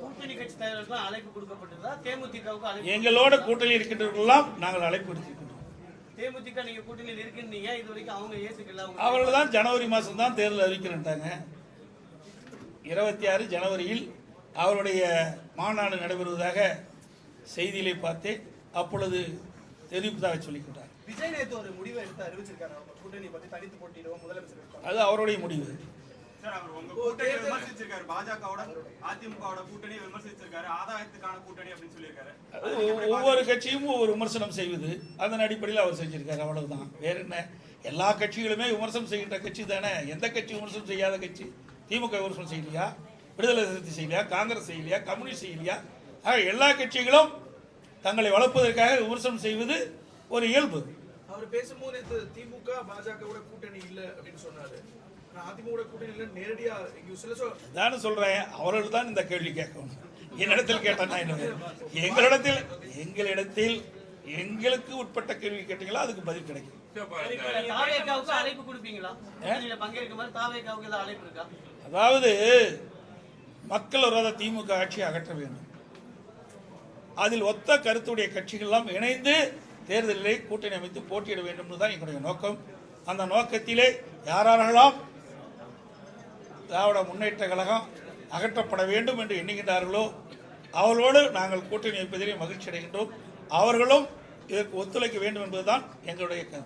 கூட்டணி கட்சி தலைவர்களுக்கு அழைப்பு கொடுக்கப்பட்டதா? தேமுதிகவுக்கு அழைப்பு? எங்களோட கூட்டணி இருக்கின்றவர்களெல்லாம் நாங்கள் அழைப்பு கொடுத்திருக்கிறோம். தேமுதிக நீங்க கூட்டணியில் இருக்குன்னீங்க, இது வரைக்கும் அவங்க ஏத்துக்கல. அவர்கள் தான் ஜனவரி மாதம் தான் தேர்தல் அறிவிக்கிறேன்ட்டாங்க. 26 ஜனவரியில் அவருடைய மாநாடு நடைபெறுவதாக செய்தியிலே பார்த்தேன். அப்பொழுது தெரிவிப்பதாக சொல்லிக்கிட்டார். விஜய் நேற்று ஒரு முடிவை எடுத்து அறிவிச்சிருக்காரு, கூட்டணி பத்தி தனித்து போட்டிடுவோம் முதலமைச்சர். அது அவருடைய முடிவு. சார், அவர் உங்க கூட்டணியை விமர்சிச்சிருக்காரு. பாஜகவோட அதிமுகவோட கூட்டணியை விமர்சிச்சிருக்காரு. ஆதாயத்துக்கான கூட்டணி அப்படின்னு சொல்லியிருக்காரு. ஒவ்வொரு கட்சியும் ஒவ்வொரு விமர்சனம் செய்வது, அதன் அடிப்படையில் அவர் செஞ்சிருக்காரு. அவ்வளவுதான், வேற என்ன. எல்லா கட்சிகளுமே விமர்சனம் செய்கின்ற கட்சி தானே. எந்த கட்சி விமர்சனம் செய்யாத கட்சி? திமுக விமர்சனம் செய்யலையா? விடுதலை சிறுத்தை செய்யலையா? காங்கிரஸ் செய்யலையா? கம்யூனிஸ்ட் செய்யலையா? எல்லா கட்சிகளும் தங்களை வளர்ப்பதற்காக விமர்சனம் செய்வது ஒரு இயல்பு. அவர் பேசும்போது திமுக பாஜகவோட கூட்டணி இல்ல அப்படின்னு சொன்னாரு. அதிமுக கூட்டணி இல்ல நேரடியா தானே சொல்றேன். அவர்கள் தான் இந்த கேள்வி கேட்கணும். என்னிடத்தில் கேட்டா எங்களிடத்தில் எங்களுக்கு உட்பட்ட கேள்வி கேட்டீங்களா, அதுக்கு பதில் கிடைக்கும். அழைப்பு கொடுப்பீங்களா? பங்கேற்குமாறு தாவேகாவுக்கு அழைப்பு இருக்கா? அதாவது மக்கள் விரோத திமுக ஆட்சியை அகற்ற வேண்டும். அதில் ஒத்த கருத்துடைய கட்சிகள் எல்லாம் இணைந்து தேர்தலிலே கூட்டணி அமைத்து போட்டியிட வேண்டும் என்பதுதான் எங்களுடைய நோக்கம். அந்த நோக்கத்திலே யாரெல்லாம் திராவிட முன்னேற்ற கழகம் அகற்றப்பட வேண்டும் என்று எண்ணுகின்றார்களோ அவர்களோடு நாங்கள் கூட்டணி வைப்பதிலே மகிழ்ச்சி அடைகின்றோம். அவர்களும் இதற்கு ஒத்துழைக்க வேண்டும் என்பதுதான் எங்களுடைய கருத்து.